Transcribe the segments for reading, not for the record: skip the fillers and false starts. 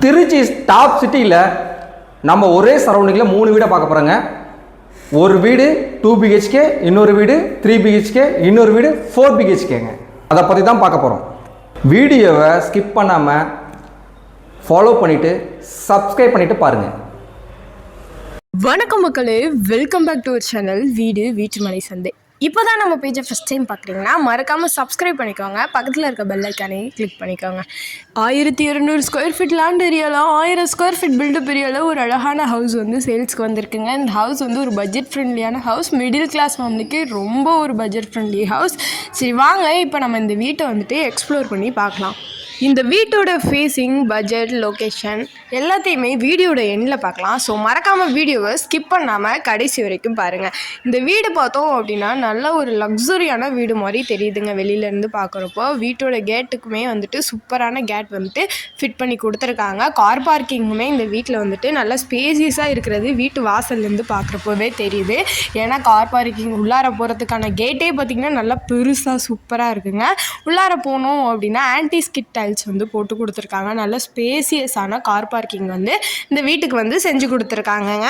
Trichy top சிட்டியில் நம்ம ஒரே சரௌண்டிங்கில் 3 வீடை பார்க்க போகிறோங்க. ஒரு வீடு 2 BHK, இன்னொரு வீடு 3 BHK, இன்னொரு வீடு 4 BHKங்க. அதை பற்றி தான் பார்க்க போகிறோம். வீடியோவை ஸ்கிப் பண்ணாமல் ஃபாலோ பண்ணிவிட்டு சப்ஸ்கிரைப் பண்ணிவிட்டு பாருங்கள். வணக்கம் மக்களே, welcome back to our channel வீட்டு மனை சந்தை. இப்போ தான் நம்ம பேஜை ஃபஸ்ட் டைம் பார்க்குறீங்கன்னா மறக்காமல் சப்ஸ்கிரைப் பண்ணிக்கோங்க. பக்கத்தில் இருக்க பெல் ஐக்கானே கிளிக் பண்ணிக்கோங்க. 1200 ஸ்கொயர் ஃபீட் லேண்ட் ஏரியாவில் 1000 ஸ்கொயர் ஃபீட் பில்டப் ஏரியாவில் ஒரு அழகான ஹவுஸ் வந்து சேல்ஸ்க்கு வந்திருக்குங்க. இந்த ஹவுஸ் வந்து ஒரு பட்ஜெட் ஃப்ரெண்ட்லியான ஹவுஸ், மிடில் கிளாஸ் ஃபேமிலிக்கு ரொம்ப ஒரு பட்ஜெட் ஃப்ரெண்ட்லி ஹவுஸ். சரி வாங்க, இப்போ நம்ம இந்த வீட்டை வந்துட்டு எக்ஸ்ப்ளோர் பண்ணி பார்க்கலாம். இந்த வீட்டோட ஃபேஸிங், பட்ஜெட், லொக்கேஷன் எல்லாத்தையுமே வீடியோட எண்டில் பார்க்கலாம். ஸோ மறக்காமல் வீடியோவை ஸ்கிப் பண்ணாமல் கடைசி வரைக்கும் பாருங்கள். இந்த வீடு பார்த்தோம் அப்படின்னா நல்ல ஒரு லக்ஸரியான வீடு மாதிரி தெரியுதுங்க வெளியிலேருந்து பார்க்குறப்போ. வீட்டோட கேட்டுக்குமே வந்துட்டு சூப்பரான கேட் வந்துட்டு ஃபிட் பண்ணி கொடுத்துருக்காங்க. கார் பார்க்கிங்குமே இந்த வீட்டில் வந்துட்டு நல்லா ஸ்பேசியஸாக இருக்கிறது வீட்டு வாசல்லேருந்து பார்க்குறப்போவே தெரியுது. ஏன்னா கார் பார்க்கிங் உள்ளார போகிறதுக்கான கேட்டே பார்த்திங்கன்னா நல்லா பெருசாக சூப்பராக இருக்குங்க. உள்ளார போனோம் அப்படின்னா ஆன்டி ஸ்கிட் டைல்ஸ் வந்து போட்டு கொடுத்துருக்காங்க. நல்ல ஸ்பேசியஸான கார் பார்க்கிங் வந்து இந்த வீட்டுக்கு வந்து செஞ்சு கொடுத்துருக்காங்கங்க.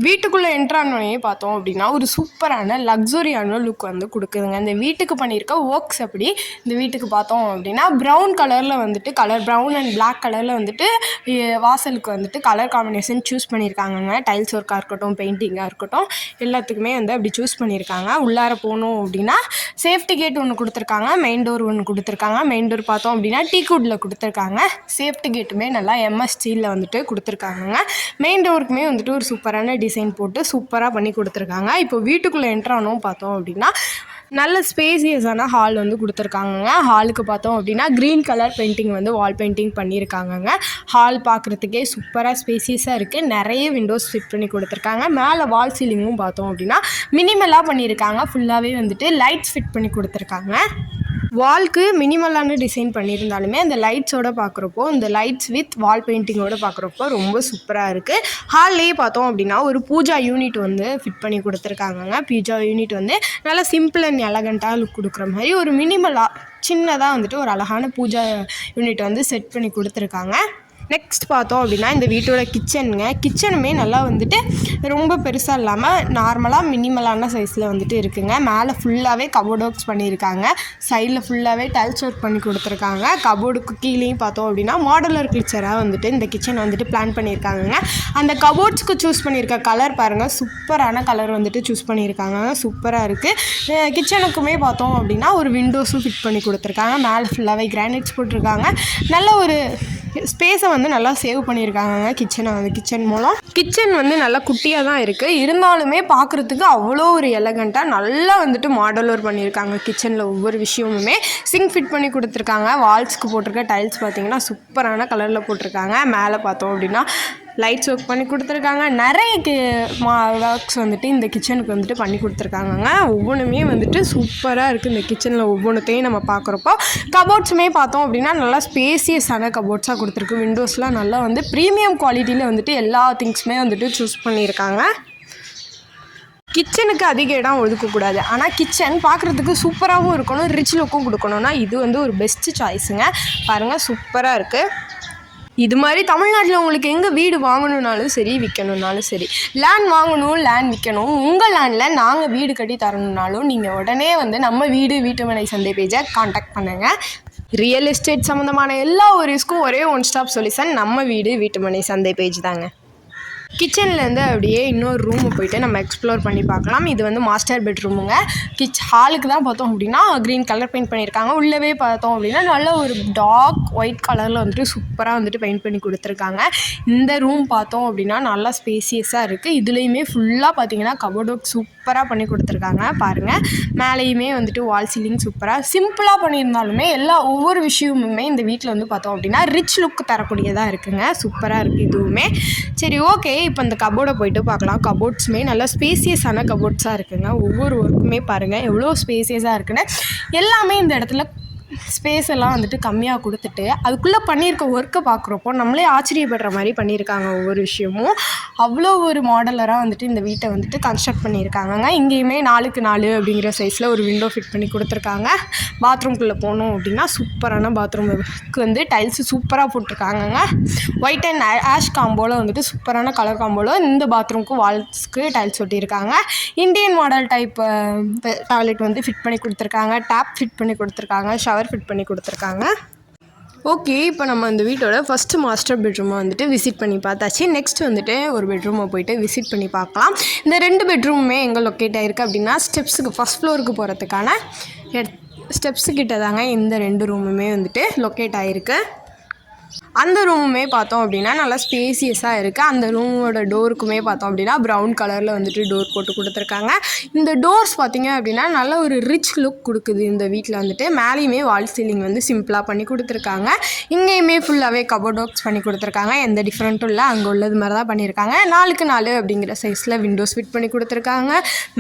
வீட்டுக்குள்ளே என்ட்ரானோடனே பார்த்தோம் அப்படின்னா ஒரு சூப்பரான லக்ஸரியான லுக் வந்து கொடுக்குதுங்க. இந்த வீட்டுக்கு பண்ணியிருக்க ஒர்க்ஸ் அப்படி இந்த வீட்டுக்கு பார்த்தோம் அப்படின்னா ப்ரௌன் கலரில் வந்துட்டு ப்ரௌன் அண்ட் பிளாக் கலரில் வந்துட்டு வாசலுக்கு வந்துட்டு கலர் காம்பினேஷன் சூஸ் பண்ணியிருக்காங்கங்க. டைல்ஸ் ஒர்க்காக இருக்கட்டும், பெயிண்டிங்காக இருக்கட்டும், எல்லாத்துக்குமே வந்து அப்படி சூஸ் பண்ணியிருக்காங்க. உள்ளார போகணும் அப்படின்னா சேஃப்டி கேட் ஒன்று கொடுத்துருக்காங்க, மெயின் டோர் ஒன்று கொடுத்துருக்காங்க. மெயின் டோர் பார்த்தோம் அப்படின்னா டீக்குட்டில் கொடுத்துருக்காங்க. சேஃப்டி கேட்டுமே நல்லா MS ஸ்டீலில் வந்துட்டு கொடுத்துருக்காங்கங்க. மெயின் டோருக்குமே வந்துட்டு ஒரு சூப்பரான டிசைன் போட்டு சூப்பராக பண்ணி கொடுத்துருக்காங்க. இப்போ வீட்டுக்குள்ளே என்ட்ரானோம் பார்த்தோம் அப்படின்னா நல்ல ஸ்பேசியஸான ஹால் வந்து கொடுத்துருக்காங்கங்க. ஹாலுக்கு பார்த்தோம் அப்படின்னா க்ரீன் கலர் பெயிண்டிங் வந்து வால் பெயிண்டிங் பண்ணியிருக்காங்கங்க. ஹால் பார்க்குறதுக்கே சூப்பராக ஸ்பேசியஸாக இருக்குது. நிறைய விண்டோஸ் ஃபிட் பண்ணி கொடுத்துருக்காங்க. மேலே வால் சீலிங்கும் பார்த்தோம் அப்படின்னா மினிமலாக பண்ணியிருக்காங்க. ஃபுல்லாகவே வந்துட்டு லைட்ஸ் ஃபிட் பண்ணி கொடுத்துருக்காங்க. வால்க்கு மினிமலான டிசைன் பண்ணியிருந்தாலுமே அந்த லைட்ஸோடு பார்க்குறப்போ, இந்த லைட்ஸ் வித் வால் பெயிண்டிங்கோடு பார்க்குறப்போ ரொம்ப சூப்பராக இருக்குது. ஹால்லேயே பார்த்தோம் அப்படின்னா ஒரு பூஜா யூனிட் வந்து ஃபிட் பண்ணி கொடுத்துருக்காங்கங்க. பூஜா யூனிட் வந்து நல்லா சிம்பிள் அண்ட் எலகண்ட்டாக லுக் கொடுக்குற மாதிரி ஒரு மினிமலாக சின்னதாக வந்துட்டு ஒரு அழகான பூஜா யூனிட் வந்து செட் பண்ணி கொடுத்துருக்காங்க. நெக்ஸ்ட் பார்த்தோம் அப்படின்னா இந்த வீட்டோட கிச்சனுமே நல்லா வந்துட்டு ரொம்ப பெருசாக இல்லாமல் நார்மலாக மினிமலான சைஸில் வந்துட்டு இருக்குங்க. மேலே ஃபுல்லாகவே கபோர்ட் ஒர்க்ஸ் பண்ணியிருக்காங்க. சைடில் ஃபுல்லாகவே டைல்ஸ் ஒர்க் பண்ணி கொடுத்துருக்காங்க. கபோர்டுக்கு கீழேயும் பார்த்தோம் அப்படின்னா மாடுலர் கிச்சராக வந்துட்டு இந்த கிச்சன் வந்துட்டு பிளான் பண்ணியிருக்காங்க. அந்த கபோர்ட்ஸ்க்கு சூஸ் பண்ணியிருக்க கலர் பாருங்கள், சூப்பரான கலர் வந்துட்டு சூஸ் பண்ணியிருக்காங்க. சூப்பராக இருக்குது. கிச்சனுக்குமே பார்த்தோம் அப்படின்னா ஒரு விண்டோஸும் ஃபிட் பண்ணி கொடுத்துருக்காங்க. மேலே ஃபுல்லாகவே கிரானைட்ஸ் போட்டிருக்காங்க. நல்ல ஒரு ஸ்பேஸை வந்து நல்லா சேவ் பண்ணியிருக்காங்க கிச்சன் மூலம். கிச்சன் வந்து நல்லா குட்டியாக தான் இருக்குது, இருந்தாலுமே பார்க்குறதுக்கு அவ்வளோ ஒரு எலகண்ட்டாக நல்லா வந்துட்டு மாடலர் பண்ணியிருக்காங்க. கிச்சனில் ஒவ்வொரு விஷயமுமே சிங்க் ஃபிட் பண்ணி கொடுத்துருக்காங்க. வால்ஸ்க்கு போட்டிருக்க டைல்ஸ் பார்த்திங்கன்னா சூப்பரான கலரில் போட்டிருக்காங்க. மேலே பார்த்தோம் அப்படின்னா லைட்ஸ் ஒர்க் பண்ணி கொடுத்துருக்காங்க. நிறைய ஒர்க்ஸ் வந்துட்டு இந்த கிச்சனுக்கு வந்துட்டு பண்ணி கொடுத்துருக்காங்கங்க. ஒவ்வொன்றுமே வந்துட்டு சூப்பராக இருக்குது. இந்த கிச்சனில் ஒவ்வொன்றுத்தையும் நம்ம பார்க்குறப்போ கபோர்ட்ஸுமே பார்த்தோம் அப்படின்னா நல்லா ஸ்பேசியஸான கபோர்ட்ஸாக கொடுத்துருக்கு. விண்டோஸ்லாம் நல்லா வந்து ப்ரீமியம் குவாலிட்டியில் வந்துட்டு எல்லா திங்ஸுமே வந்துட்டு சூஸ் பண்ணியிருக்காங்க. கிச்சனுக்கு அதிக இடம் ஒதுக்கக்கூடாது, ஆனால் கிச்சன் பார்க்குறதுக்கு சூப்பராகவும் இருக்கணும், ரிச் லுக்கும் கொடுக்கணும்னா இது வந்து ஒரு பெஸ்ட்டு சாய்ஸுங்க. பாருங்கள், சூப்பராக இருக்குது. இது மாதிரி தமிழ்நாட்டில் உங்களுக்கு எங்கே வீடு வாங்கணுன்னாலும் சரி, விற்கணுன்னாலும் சரி, லேண்ட் வாங்கணும், லேண்ட் விற்கணும், உங்கள் லேண்டில் நாங்கள் வீடு கட்டி தரணுன்னாலும் நீங்கள் உடனே வந்து நம்ம வீட்டு மனை சந்தை பேஜை காண்டாக்ட் பண்ணுங்கள். ரியல் எஸ்டேட் சம்மந்தமான எல்லா ஒரேஸ்க்கும் ஒரே ஒன் ஸ்டாப் சொல்யூஷன் நம்ம வீட்டு மனை சந்தை பேஜ் தாங்க. கிச்சன்லேருந்து அப்படியே இன்னொரு ரூமு போய்ட்டு நம்ம எக்ஸ்ப்ளோர் பண்ணி பார்க்கலாம். இது வந்து மாஸ்டர் பெட்ரூமுங்க. ஹாலுக்கு தான் பார்த்தோம் அப்படின்னா க்ரீன் கலர் பெயிண்ட் பண்ணியிருக்காங்க. உள்ளவே பார்த்தோம் அப்படின்னா நல்ல ஒரு டார்க் ஒயிட் கலரில் வந்துட்டு சூப்பராக வந்துட்டு பெயிண்ட் பண்ணி கொடுத்துருக்காங்க. இந்த ரூம் பார்த்தோம் அப்படின்னா நல்லா ஸ்பேசியஸாக இருக்குது. இதுலேயுமே ஃபுல்லாக பார்த்தீங்கன்னா கபோர்ட் ஒர்க் சூப்பராக பண்ணி கொடுத்துருக்காங்க. பாருங்கள், மேலேயுமே வந்துட்டு வால் சீலிங் சூப்பராக சிம்பிளாக பண்ணியிருந்தாலுமே ஒவ்வொரு விஷயமுமே இந்த வீட்டில் வந்து பார்த்தோம் அப்படின்னா ரிச் லுக் தரக்கூடியதாக இருக்குங்க. சூப்பராக இருக்குது இதுவுமே. சரி, ஓகே, இப்போ இந்த கபோர்டை போய்ட்டு பார்க்கலாம். கபோர்ட்ஸுமே நல்லா ஸ்பேசியஸான கபோர்ட்ஸாக இருக்குங்க. ஒவ்வொரு ஒர்க்குமே பாருங்கள் எவ்வளோ ஸ்பேசியஸாக இருக்குன்னு. எல்லாமே இந்த இடத்துல ஸ்பேஸ் எல்லாம் வந்துட்டு கம்மியாக கொடுத்துட்டு அதுக்குள்ளே பண்ணியிருக்க ஒர்க்கை பார்க்குறப்போ நம்மளே ஆச்சரியப்படுற மாதிரி பண்ணியிருக்காங்க. ஒவ்வொரு விஷயமும் அவ்வளோ ஒரு மாடலராக வந்துட்டு இந்த வீட்டை வந்துட்டு கன்ஸ்ட்ரக்ட் பண்ணியிருக்காங்கங்க. இங்கேயுமே 4x4 அப்படிங்கிற சைஸில் ஒரு விண்டோ ஃபிட் பண்ணி கொடுத்துருக்காங்க. பாத்ரூம்குள்ளே போனோம் அப்படின்னா சூப்பரான பாத்ரூமுக்கு வந்து டைல்ஸு சூப்பராக போட்டிருக்காங்கங்க. ஒயிட் அண்ட் ஆஷ் காம்போவில் வந்துட்டு சூப்பரான கலர் காம்போவில் இந்த பாத்ரூமுக்கு வால்ஸ்க்கு டைல்ஸ் ஒட்டியிருக்காங்க. இந்தியன் மாடல் டைப் டாய்லெட் வந்து ஃபிட் பண்ணி கொடுத்துருக்காங்க. டேப் ஃபிட் பண்ணி கொடுத்துருக்காங்க. ஷவர் ஃபிட் பண்ணி கொடுத்துருக்காங்க. ஓகே, இப்போ நம்ம இந்த வீட்டோட ஃபஸ்ட்டு மாஸ்டர் பெட்ரூமை வந்துட்டு விசிட் பண்ணி பார்த்தாச்சு. நெக்ஸ்ட் வந்துட்டு ஒரு பெட்ரூமை போயிட்டு விசிட் பண்ணி பார்க்கலாம். இந்த 2 பெட்ரூமுமே எங்கே லொக்கேட் ஆகிருக்கு அப்படின்னா ஸ்டெப்ஸுக்கு ஃபஸ்ட் ஃப்ளோருக்கு போகிறதுக்கான ஸ்டெப்ஸு கிட்ட தாங்க இந்த 2 ரூமுமே வந்துட்டு லொக்கேட் ஆகிருக்கு. அந்த ரூமுமே பார்த்தோம் அப்படின்னா நல்லா ஸ்பேசியஸாக இருக்குது. அந்த ரூமோட டோருக்குமே பார்த்தோம் அப்படின்னா ப்ரௌன் கலரில் வந்துட்டு டோர் போட்டு கொடுத்துருக்காங்க. இந்த டோர்ஸ் பார்த்திங்க அப்படின்னா நல்ல ஒரு ரிச் லுக் கொடுக்குது. இந்த வீட்டில் வந்துட்டு மேலேயுமே வால் சீலிங் வந்து சிம்பிளாக பண்ணி கொடுத்துருக்காங்க. இங்கேயுமே ஃபுல்லாகவே கபோர்ட் ஒர்க்ஸ் பண்ணி கொடுத்துருக்காங்க. எந்த டிஃப்ரெண்ட்டும் இல்லை, அங்கே உள்ளது மாதிரி தான் பண்ணியிருக்காங்க. 4x4 அப்படிங்கிற சைஸில் விண்டோஸ் ஃபிட் பண்ணி கொடுத்துருக்காங்க.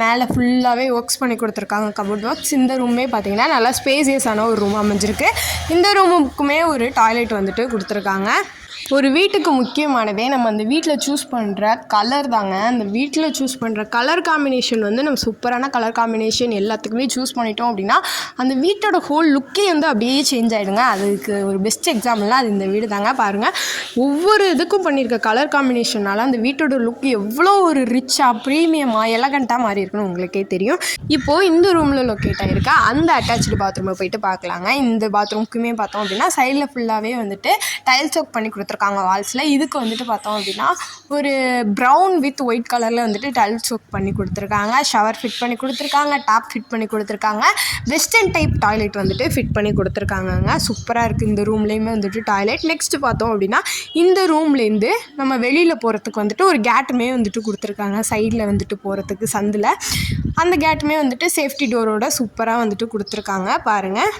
மேலே ஃபுல்லாகவே ஒர்க்ஸ் பண்ணி கொடுத்துருக்காங்க கபோர்ட் ஒர்க்ஸ். இந்த ரூமே பார்த்திங்கன்னா நல்லா ஸ்பேசியஸான ஒரு ரூம் அமைஞ்சிருக்கு. இந்த ரூமுக்குமே ஒரு டாய்லெட் வந்துட்டு கொடுத்துருக்காங்க. ஒரு வீட்டுக்கு முக்கியமானதே நம்ம அந்த வீட்டில் சூஸ் பண்ணுற கலர் தாங்க. அந்த வீட்டில் சூஸ் பண்ணுற கலர் காம்பினேஷன் வந்து நம்ம சூப்பரான கலர் காம்பினேஷன் எல்லாத்துக்குமே சூஸ் பண்ணிட்டோம் அப்படின்னா அந்த வீட்டோட ஹோல் லுக்கே வந்து அப்படியே சேஞ்ச் ஆகிடுங்க. அதுக்கு ஒரு பெஸ்ட் எக்ஸாம்பிள்னால் அது இந்த வீடு தாங்க. பாருங்கள், ஒவ்வொரு இதுக்கும் பண்ணியிருக்க கலர் காம்பினேஷனால் அந்த வீட்டோட லுக் எவ்வளோ ஒரு ரிச்சாக ப்ரீமியமாக எலகண்ட்டாக மாறி இருக்குன்னு உங்களுக்கே தெரியும். இப்போது இந்த ரூமில் லொக்கேட் ஆகிருக்கா அந்த அட்டாச்சு பாத்ரூமை போயிட்டு பார்க்கலாங்க. இந்த பாத்ரூமுக்குமே பார்த்தோம் அப்படின்னா சைடில் ஃபுல்லாகவே வந்துட்டு டைல்ஸ் ஒர்க் பண்ணி கொடுத்துருக்காங்க வால்ஸில். இதுக்கு வந்துட்டு பார்த்தோம் அப்படின்னா ஒரு ப்ரௌன் வித் ஒயிட் கலரில் வந்துட்டு டைல்ஸ் ஒர்க் பண்ணி கொடுத்துருக்காங்க. ஷவர் ஃபிட் பண்ணி கொடுத்துருக்காங்க. டேப் ஃபிட் பண்ணி கொடுத்துருக்காங்க. வெஸ்டர்ன் டைப் டாய்லெட் வந்துட்டு ஃபிட் பண்ணி கொடுத்துருக்காங்கங்க. சூப்பராக இருக்குது இந்த ரூம்லேயுமே வந்துட்டு டாய்லெட். நெக்ஸ்ட்டு பார்த்தோம் அப்படின்னா இந்த ரூம்லேருந்து நம்ம வெளியில் போகிறதுக்கு வந்துட்டு ஒரு கேட்டுமே வந்துட்டு கொடுத்துருக்காங்க. சைடில் வந்துட்டு போகிறதுக்கு சந்தில் அந்த கேட்டுமே வந்துட்டு சேஃப்டி டோரோட சூப்பராக வந்துட்டு கொடுத்துருக்காங்க. பாருங்கள்,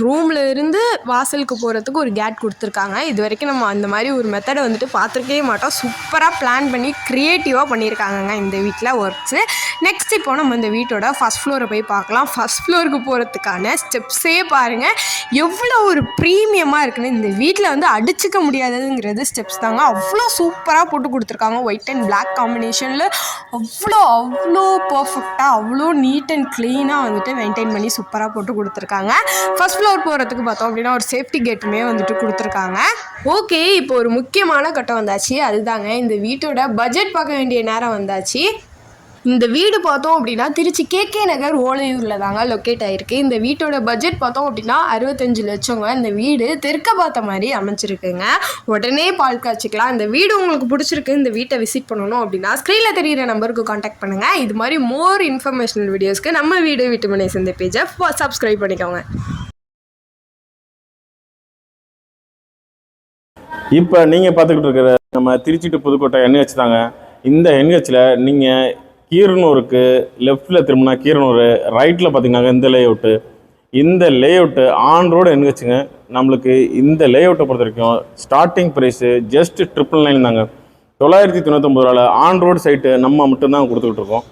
ரூமில் இருந்து வாசலுக்கு போகிறதுக்கு ஒரு கேட் கொடுத்துருக்காங்க. இது வரைக்கும் நம்ம அந்த மாதிரி ஒரு மெத்தடை வந்துட்டு பார்த்துருக்கவே மாட்டோம். சூப்பராக பிளான் பண்ணி க்ரியேட்டிவாக பண்ணியிருக்காங்கங்க இந்த வீட்டில் ஒர்க்ஸு. நெக்ஸ்ட் இப்போ நம்ம இந்த வீட்டோட ஃபஸ்ட் ஃப்ளோரை போய் பார்க்கலாம். ஃபஸ்ட் ஃப்ளோருக்கு போகிறதுக்கான ஸ்டெப்ஸே பாருங்கள் எவ்வளோ ஒரு ப்ரீமியமாக இருக்குன்னு. இந்த வீட்டில் வந்து அடிச்சுக்க முடியாததுங்கிறது ஸ்டெப்ஸ் தாங்க. அவ்வளோ சூப்பராக போட்டு கொடுத்துருக்காங்க. ஒயிட் அண்ட் பிளாக் காம்பினேஷனில் அவ்வளோ பர்ஃபெக்டாக அவ்வளோ நீட் அண்ட் க்ளீனாக வந்துட்டு மெயின்டைன் பண்ணி சூப்பராக போட்டு கொடுத்துருக்காங்க. ஃபஸ்ட் ஃப்ளோர் போகிறதுக்கு பார்த்தோம் அப்படின்னா ஒரு சேஃப்டி கேட்டுமே வந்துட்டு கொடுத்துருக்காங்க. ஓகே, இப்போ ஒரு முக்கியமான கட்டம் வந்தாச்சு. அதுதாங்க இந்த வீட்டோட பட்ஜெட் பார்க்க வேண்டிய நேரம் வந்தாச்சு. இந்த வீடு பார்த்தோம் அப்படின்னா திருச்சி KK நகர் ஓலையூரில் தாங்க லொக்கேட் ஆகிருக்கு. இந்த வீட்டோட பட்ஜெட் பார்த்தோம் அப்படின்னா 65 லட்சங்க. இந்த வீடு தெற்க பார்த்த மாதிரி அமைச்சிருக்குங்க. உடனே பால் காய்ச்சிக்கலாம். இந்த வீடு உங்களுக்கு பிடிச்சிருக்கு, இந்த வீட்டை விசிட் பண்ணணும் அப்படின்னா ஸ்க்ரீனில் தெரிகிற நம்பருக்கு காண்டாக்ட் பண்ணுங்கள். இது மாதிரி மோர் இன்ஃபர்மேஷனல் வீடியோஸ்க்கு நம்ம வீட்டுமனை சந்தை பேஜை சப்ஸ்கிரைப் பண்ணிக்கோங்க. இப்போ நீங்கள் பார்த்துக்கிட்டு இருக்கிற நம்ம திருச்சி டு புதுக்கோட்டை NH தாங்க. இந்த NHல நீங்கள் கீரனூருக்கு லெஃப்டில் திரும்பினா கீரனூர், ரைட்டில் பார்த்தீங்கன்னா இந்த லேஅவுட்டு ஆன் ரோடு NHங்க. நம்மளுக்கு இந்த லேஅவுட்டை பொறுத்த வரைக்கும் ஸ்டார்டிங் ப்ரைஸு ஜஸ்ட் 999 தாங்க. 999 ரூபாயில் ஆன் ரோடு சைட்டு நம்ம மட்டும்தான் கொடுத்துக்கிட்டு இருக்கோம்.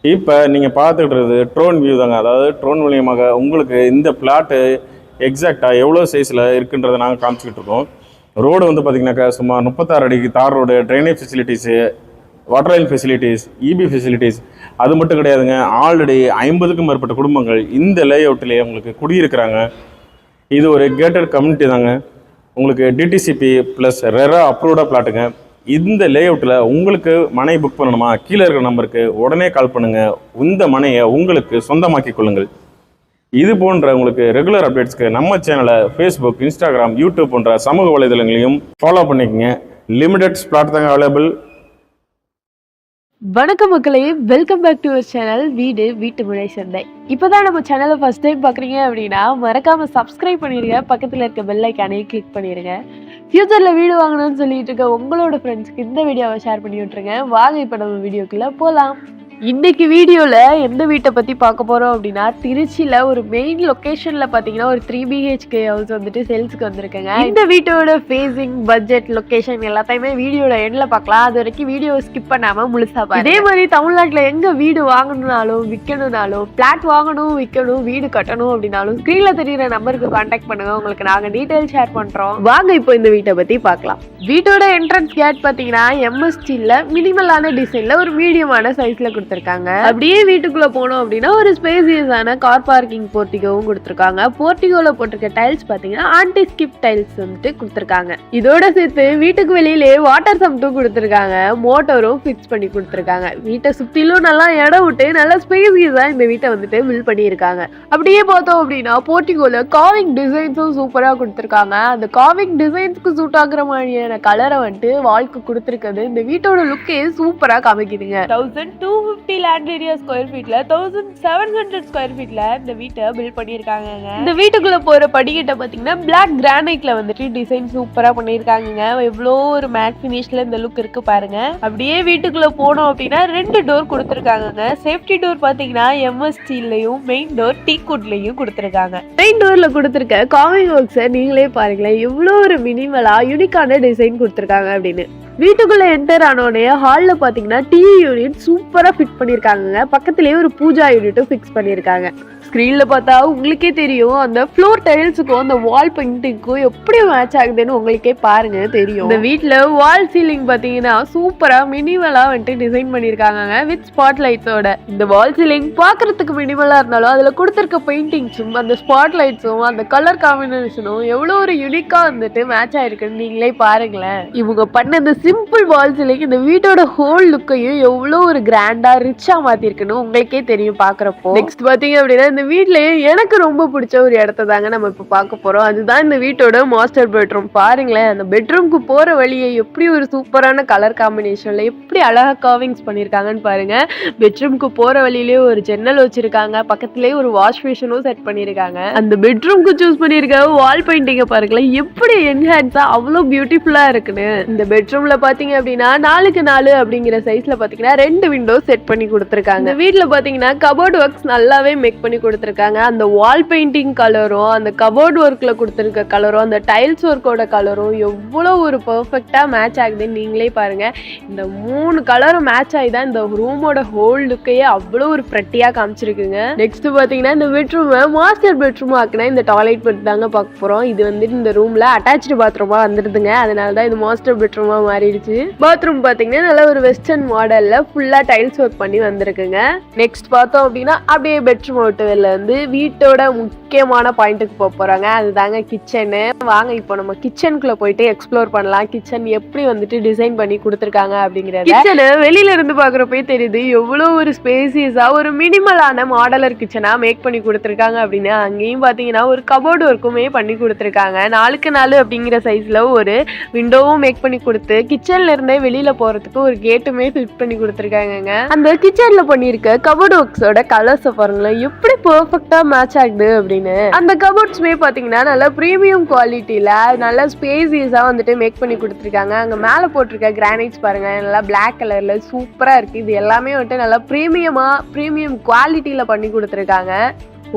இப்போ நீங்கள் பார்த்துக்கிட்டு இருக்கிறது ட்ரோன் வியூ தாங்க. அதாவது ட்ரோன் மூலியமாக உங்களுக்கு இந்த பிளாட்டு எக்ஸாக்டாக எவ்வளோ சைஸில் இருக்குன்றதை நாங்கள் காமிச்சிக்கிட்டு இருக்கோம். ரோடு வந்து பார்த்திங்கனாக்கா சுமார் 36 அடிக்கு தார் road, drainage facilities, water line facilities, EB facilities அது மட்டும் கிடையாதுங்க. ஆல்ரெடி 50க்கும் மேற்பட்ட குடும்பங்கள் இந்த லேஅவுட்லேயே உங்களுக்கு குடியிருக்கிறாங்க. இது ஒரு கேட்டட் கம்யூனிட்டி தாங்க. உங்களுக்கு DTCP ப்ளஸ் ரெரா அப்ரூவ்டாக பிளாட்டுங்க. இந்த லேஅவுட்டில் உங்களுக்கு மனை புக் பண்ணணுமா, கீழே இருக்கிற நம்பருக்கு உடனே கால் பண்ணுங்கள். இந்த மனையை உங்களுக்கு சொந்தமாக்கி கொள்ளுங்கள். இது போன்ற உங்களுக்கு ரெகுலர் அப்டேட்ஸ்க்கு நம்ம சேனலை Facebook, Instagram, YouTube போன்ற சமூக வலைதளங்களையும் ஃபாலோ பண்ணிக்கங்க. லிமிடெட் ஸ்பிளாட் தாங்க அவைலபிள். வணக்கம் மக்களே, welcome back to our channel வீட்டுமனை சந்தை. இப்போ தான் நம்ம சேனலை ஃபஸ்ட் டைம் பார்க்குறீங்க அப்படின்னா மறக்காமல் சப்ஸ்கிரைப் பண்ணிடுங்க. பக்கத்தில் இருக்க பெல் ஐக்கானே கிளிக் பண்ணிடுங்க. ஃப்யூச்சரில் வீடு வாங்கணும்னு சொல்லிட்டு இருக்க உங்களோட ஃப்ரெண்ட்ஸ்க்கு இந்த வீடியோவை ஷேர் பண்ணி விட்ருங்க. வாங்க இப்போ நம்ம வீடியோக்குள்ளே போகலாம். இன்னைக்கு வீடியோல எந்த வீட்டை பத்தி பார்க்க போறோம் அப்படின்னா, திருச்சியில ஒரு மெயின் லொகேஷன்ல பாத்தீங்கன்னா ஒரு 3 BHK ஹவுஸ் வந்துட்டு சேல்ஸ்க்கு வந்திருக்குங்க. இந்த வீட்டோட ஃபேசிங், பட்ஜெட், லொகேஷன் எல்லாத்தையுமே வீடியோட எண்ட்ல பார்க்கலாம். அது வரைக்கும் வீடியோ ஸ்கிப் பண்ணாம முழுசா பாருங்க. இதே மாதிரி தமிழ்நாட்டுல எங்க வீடு வாங்கணும்னாலும் விற்கணும்னாலும், பிளாட் வாங்கணும், விற்கணும், வீடு கட்டணும் அப்படின்னாலும் ஸ்கிரீன்ல தெரியுற நம்பருக்கு கான்டாக்ட் பண்ணுங்க. உங்களுக்கு நாங்க டீடைல் ஷேர் பண்றோம். வாங்க இப்போ இந்த வீட்டை பத்தி பார்க்கலாம். வீட்டோட என்ட்ரன்ஸ் கேட் பாத்தீங்கன்னா MS ஸ்டீல்ல மினிமலான டிசைன்ல ஒரு மீடியமான சைஸ்ல கொடுத்திருக்காங்க. அப்படியே வீட்டுக்குள்ள போனோம் அப்படின்னா ஒரு ஸ்பேசியஸான கார் பார்க்கிங் போர்ட்டிகோவும் கொடுத்திருக்காங்க. போர்ட்டிகோல போட்டிருக்க டைல்ஸ் பாத்தீங்கன்னா ஆன்டி ஸ்கிப் டைல்ஸ் வந்துட்டு கொடுத்திருக்காங்க. இதோட சேர்த்து வீட்டுக்கு வெளியிலே வாட்டர் சம்ப்டும் கொடுத்திருக்காங்க. மோட்டரும் ஃபிக்ஸ் பண்ணி கொடுத்திருக்காங்க. வீட்டை சுத்திலும் நல்லா இடம் விட்டு நல்ல ஸ்பேசியஸா இந்த வீட்டை வந்துட்டு பில்ட் பண்ணியிருக்காங்க. அப்படியே பார்த்தோம் அப்படின்னா போர்ட்டிகோல காவிங் டிசைன்ஸும் சூப்பரா கொடுத்திருக்காங்க. அந்த காவிங் டிசைன்ஸ்க்கு சூட் ஆகுற மாதிரியான கலரை வந்துட்டு வால்க்கு கொடுத்திருக்கிறது இந்த வீட்டோட லுக்கே சூப்பரா காமிக்குதுங்க. 1250 லேண்ட் ஏரியா ஸ்கொயர் ஃபீட்ல 1700 ஸ்கொயர் ஃபீட்ல இந்த வீட்டை பில்ட் பண்ணியிருக்காங்க. இந்த வீட்டுக்குள்ள போற படிக்கட்டை பாத்தீங்கன்னா பிளாக் கிரானைட்ல வந்துட்டு டிசைன் சூப்பரா பண்ணியிருக்காங்க. எவ்வளோ ஒரு மேட் ஃபினிஷ்ல இந்த லுக் இருக்கு பாருங்க. அப்படியே வீட்டுக்குள்ள போனோம் அப்படின்னா 2 டோர் கொடுத்துருக்காங்க. சேஃப்டி டோர் பாத்தீங்கன்னா MS ஸ்டீல்லையும், மெயின் டோர் டீக்வுட்லயும் கொடுத்துருக்காங்க. மெயின் டோர்ல கொடுத்துருக்க காவிங் ஒர்க்ஸை நீங்களே பாருங்களேன், எவ்வளோ ஒரு மினிமலா யூனிக்கான டிசைன் கொடுத்துருக்காங்க அப்படின்னு. வீட்டுக்குள்ள என்டர் ஆனோடனே ஹால்ல பாத்தீங்கன்னா டிவி யூனிட் சூப்பரா ஃபிட் பண்ணிருக்காங்க. பக்கத்துலயே ஒரு பூஜா யூனிட்டும் ஃபிக்ஸ் பண்ணிருக்காங்க. ஸ்கிரீன்ல பார்த்தா உங்களுக்கே தெரியும் அந்த ஃப்ளோர் டைல்ஸுக்கும் அந்த வால் பெயிண்டிங்க்கும் எப்படி மேட்ச் ஆகுதுன்னு உங்களுக்கே பாருங்க தெரியும். இந்த வீட்டுல வால் சீலிங் பாத்தீங்கன்னா சூப்பரா மினிமலா வந்துட்டு டிசைன் பண்ணிருக்காங்க வித் ஸ்பாட் லைட்ஸோட. இந்த வால் சீலிங் பாக்குறதுக்கு மினிமலா இருந்தாலும் அதுல கொடுத்திருக்க பெயிண்டிங்ஸும் அந்த ஸ்பாட் லைட்ஸும் அந்த கலர் காம்பினேஷனும் எவ்வளவு ஒரு யூனிக்கா வந்துட்டு மேட்ச் ஆயிருக்குன்னு நீங்களே பாருங்களேன். இவங்க பண்ண இந்த சிம்பிள் வால் சீலிங் இந்த வீட்டோட ஹோல் லுக்கையும் எவ்வளவு ஒரு கிராண்டா ரிச்சா மாத்திருக்குன்னு உங்களுக்கே தெரியும் பாக்குறப்போ. நெக்ஸ்ட் பாத்தீங்க அப்படின்னா இந்த வீட்லயே எனக்கு ரொம்ப பிடிச்ச ஒரு இடத்த தாங்க நம்ம இப்ப பார்க்க போறோம். அதுதான் இந்த வீட்டோட மாஸ்டர் பெட்ரூம். பாருங்களேன், அந்த பெட்ரூம்க்கு போற வழியை எப்படி ஒரு சூப்பரான கலர் காம்பினேஷன்ல எப்படி அழகா காவிங்ஸ் பண்ணிருக்காங்கன்னு பாருங்க. பெட்ரூம்க்கு போற வழியிலேயே ஒரு ஜன்னல் வச்சிருக்காங்க. பக்கத்திலேயே ஒரு வாஷ் பேஷனும் செட் பண்ணிருக்காங்க. அந்த பெட்ரூம்க்கு சூஸ் பண்ணிருக்க வால் பெயிண்டிங்க பாருங்களேன், எப்படி என்ஹான்ஸா அவ்வளவு பியூட்டிஃபுல்லா இருக்குன்னு. இந்த பெட்ரூம்ல பாத்தீங்க அப்படின்னா 4x 4 அப்படிங்கிற சைஸ்ல பாத்தீங்கன்னா 2 விண்டோ செட் பண்ணி கொடுத்துருக்காங்க. இந்த வீட்டுல பாத்தீங்கன்னா கபோர்ட் ஒர்க்ஸ் நல்லாவே மேக் பண்ணி கொடுத்துருக்காங்க. அந்த வால் பெயிண்டிங் கலரும், அந்த கபோர்ட் ஒர்க்ல கொடுத்துருக்க கலரும், அந்த டைல்ஸ் ஒர்க்கோட கலரும் எவ்வளவு ஒரு பெர்ஃபெக்டா மேட்ச் ஆகுதுன்னு நீங்களே பாருங்க. இந்த 3 கலரும் மேட்ச் ஆகி தான் இந்த ரூமோட ஹோல் லுக்கையே அவ்வளவு ஒரு பிரட்டியா காமிச்சிருக்குங்க. நெக்ஸ்ட் பாத்தீங்கன்னா இந்த பெட்ரூம் மாஸ்டர் பெட்ரூம் ஆக்குனா இந்த டாய்லெட் பெட் தாங்க பார்க்க போறோம். இது வந்துட்டு இந்த ரூம்ல அட்டாச்சு பாத்ரூமா வந்துருதுங்க. அதனாலதான் இது மாஸ்டர் பெட்ரூமா மாறிடுச்சு. பாத்ரூம் பாத்தீங்கன்னா நல்ல ஒரு வெஸ்டர்ன் மாடல்ல ஃபுல்லா டைல்ஸ் ஒர்க் பண்ணி வந்திருக்குங்க. நெக்ஸ்ட் பார்த்தோம் அப்படின்னா அப்படியே பெட்ரூம் அவுட் வந்து வீட்டோட முக்கியமான பாயிண்ட்டுக்கு போக போறாங்க. அதுதாங்க கிச்சனு. வாங்க இப்போ நம்ம கிச்சனுக்குள்ள போயிட்டு எக்ஸ்ப்ளோர் பண்ணலாம். கிச்சன் எப்படி வந்துட்டு டிசைன் பண்ணி கொடுத்துருக்காங்க அப்படிங்கறத. கிச்சனை வெளியில இருந்து பாக்குறப்பே தெரியுது எவ்வளவு ஒரு ஸ்பேசியஸா ஒரு மினிமலான மாடலர் கிச்சனா மேக் பண்ணி கொடுத்துருக்காங்க அப்படின்னு. அங்கேயும் பாத்தீங்கன்னா ஒரு கபோர்டு ஒர்க்குமே பண்ணி கொடுத்துருக்காங்க. 4x 4 அப்படிங்கிற சைஸ்ல ஒரு விண்டோவும் மேக் பண்ணி கொடுத்து கிச்சன்ல இருந்தே வெளியில போறதுக்கு ஒரு கேட்டுமே ஃபிட் பண்ணி கொடுத்துருக்காங்க. அந்த கிச்சன்ல பண்ணிருக்க கபோர்டு ஒர்க்ஸோட கலர்ஸ் பாருங்களேன் எப்படி பெர்ஃபெக்ட்டா மேட்ச் ஆகுது அப்படின்னு. அந்த கபோர்ட்ஸ்மே பாத்தீங்கன்னா நல்ல பிரீமியம் குவாலிட்டியில நல்ல ஸ்பேசியஸா வந்துட்டு மேக் பண்ணி கொடுத்துருக்காங்க. அங்க மேல போட்டிருக்க கிரானைட்ஸ் பாருங்க நல்லா பிளாக் கலர்ல சூப்பரா இருக்கு. இது எல்லாமே வந்துட்டு நல்லா பிரீமியம் குவாலிட்டியில பண்ணி கொடுத்துருக்காங்க.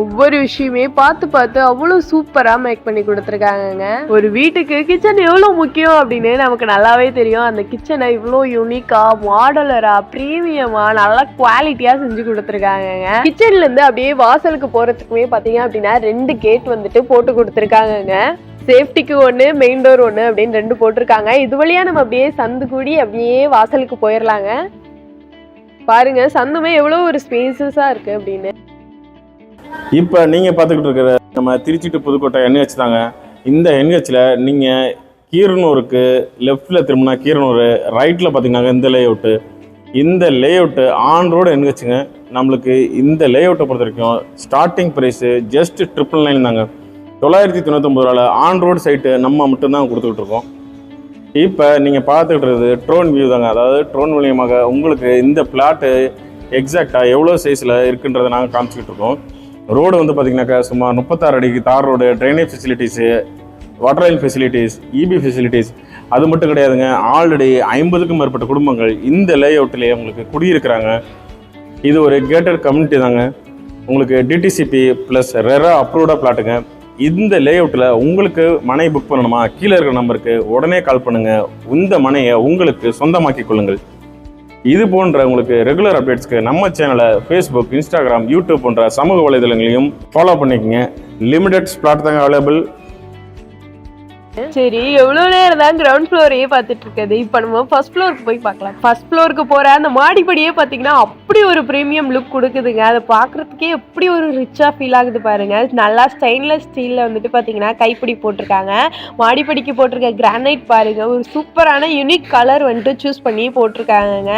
ஒவ்வொரு விஷயமே பார்த்து அவ்வளவு சூப்பரா மேக் பண்ணி கொடுத்துருக்காங்க. ஒரு வீட்டுக்கு கிச்சன் எவ்வளவு முக்கியம் அப்படின்னு நமக்கு நல்லாவே தெரியும். அந்த கிச்சனை இவ்வளோ யூனிக்கா, மாடலரா, பிரீமியமா, நல்ல குவாலிட்டியா செஞ்சு கொடுத்துருக்காங்க. கிச்சன்ல இருந்து அப்படியே வாசலுக்கு போறதுக்குமே பாத்தீங்க அப்படின்னா 2 கேட் வந்துட்டு போட்டு கொடுத்துருக்காங்க. சேஃப்டிக்கு 1, மெயின் டோர் 1 அப்படின்னு 2 போட்டிருக்காங்க. இது வழியா நம்ம அப்படியே சந்து கூடி அப்படியே வாசலுக்கு போயிடலாங்க. பாருங்க சந்துமே எவ்வளவு ஒரு ஸ்பேசஸா இருக்கு அப்படின்னு. இப்போ நீங்கள் பார்த்துக்கிட்டு இருக்கிற நம்ம திருச்சி டு புதுக்கோட்டை NH தாங்க. இந்த NHல நீங்கள் கீரனூருக்கு லெஃப்டில் திரும்பினா கீரனூர், ரைட்டில் பார்த்தீங்கன்னா இந்த லேஅவுட்டு ஆன் ரோடு NHங்க. நம்மளுக்கு இந்த லேஅவுட்டை பொறுத்த வரைக்கும் ஸ்டார்டிங் ப்ரைஸு ஜஸ்ட் 999 தாங்க. 999 ரூபாயில் ஆன் ரோடு சைட்டு நம்ம மட்டும்தான் கொடுத்துக்கிட்டு இருக்கோம். இப்போ நீங்கள் பார்த்துக்கிட்டு இருக்கிறது ட்ரோன் வியூ தாங்க. அதாவது ட்ரோன் மூலியமாக உங்களுக்கு இந்த பிளாட்டு எக்ஸாக்டாக எவ்வளோ சைஸில் இருக்குன்றதை நாங்கள் காமிச்சிக்கிட்டு இருக்கோம். ரோடு வந்து பார்த்தீங்கன்னாக்கா சுமார் 36 அடிக்கு தார் road, drainage facilities, water line facilities, EB facilities. அது மட்டும் கிடையாதுங்க, ஆல்ரெடி 50க்கும் மேற்பட்ட குடும்பங்கள் இந்த லேஅவுட்லேயே உங்களுக்கு குடியிருக்கிறாங்க. இது ஒரு கேட்டட் கம்யூனிட்டி தாங்க. உங்களுக்கு டிடிசிபி ப்ளஸ் ரெரா அப்ரூவ்டாக பிளாட்டுங்க. இந்த லேஅவுட்டில் உங்களுக்கு மனை புக் பண்ணணுமா, கீழே இருக்கிற நம்பருக்கு உடனே கால் பண்ணுங்கள். இந்த மனையை உங்களுக்கு சொந்தமாக்கி கொள்ளுங்கள். இது போன்ற உங்களுக்கு ரெகுலர் அப்டேட்ஸ்க்கு நம்ம சேனலை ஃபேஸ்புக், இன்ஸ்டாகிராம், யூடியூப் போன்ற சமூக வலைதளங்களையும் ஃபாலோ பண்ணிக்கங்க. லிமிடெட் ஸ்பிளாட் தாங்க அவைலபிள். சரி, எவ்வளோ நேரம் தான் கிரவுண்ட் ஃப்ளோரையே பார்த்துட்டு இருக்குது. இப்போ நம்ம ஃபர்ஸ்ட் ஃப்ளோருக்கு போய் பார்க்கலாம். ஃபர்ஸ்ட் ஃப்ளோருக்கு போகிற அந்த மாடிப்படியே பார்த்தீங்கன்னா அப்படி ஒரு ப்ரீமியம் லுக் கொடுக்குதுங்க. அதை பார்க்குறதுக்கே எப்படி ஒரு ரிச்சாக ஃபீல் ஆகுது பாருங்க. நல்லா ஸ்டெயின்லெஸ் ஸ்டீலில் வந்துட்டு பார்த்தீங்கன்னா கைப்பிடி போட்டிருக்காங்க. மாடிப்படிக்கு போட்டிருக்க கிரானைட் பாருங்க, ஒரு சூப்பரான யூனிக் கலர் வந்துட்டு சூஸ் பண்ணி போட்டிருக்காங்க.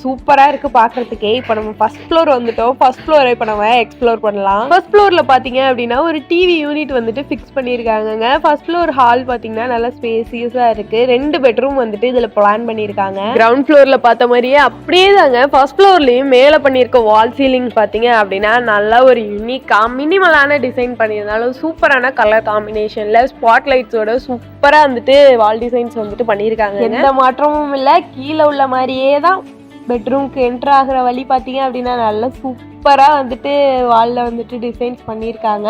சூப்பராக இருக்குது பார்க்குறதுக்கே. இப்போ நம்ம ஃபர்ஸ்ட் ஃப்ளோர் வந்துட்டோம். ஃபர்ஸ்ட் ஃப்ளோரை இப்போ நம்ம எக்ஸ்ப்ளோர் பண்ணலாம். ஃபர்ஸ்ட் ஃப்ளோரில் பார்த்தீங்க அப்படின்னா ஒரு டிவி யூனிட் வந்துட்டு ஃபிக்ஸ் பண்ணியிருக்காங்க. ஃபர்ஸ்ட் ஃப்ளோர் ஹால் பார்த்தீங்கன்னா நல்லா ஸ்பேசியஸாக இருக்கு. 2 பெட்ரூம் வந்துட்டு இதில் பிளான் பண்ணியிருக்காங்க. கிரவுண்ட் ஃப்ளோரில் பார்த்த மாதிரியே அப்படியே தாங்க ஃபர்ஸ்ட் ஃப்ளோர்லேயும் மேலே பண்ணியிருக்க வால் சீலிங் பார்த்தீங்க அப்படின்னா நல்லா ஒரு யூனிக்காக மினிமலான டிசைன் பண்ணியிருந்தாலும் சூப்பரான கலர் காம்பினேஷனில் ஸ்பாட் லைட்ஸோட சூப்பராக வந்துட்டு வால் டிசைன்ஸ் வந்துட்டு பண்ணியிருக்காங்க. எந்த மாற்றமும் இல்லை, கீழே உள்ள மாதிரியே தான். பெட்ரூம்க்கு என்ட்ரு ஆகிற வழி பார்த்தீங்க அப்படின்னா நல்லா சூப்பராக வந்துட்டு வாலில் வந்துட்டு டிசைன்ஸ் பண்ணியிருக்காங்க.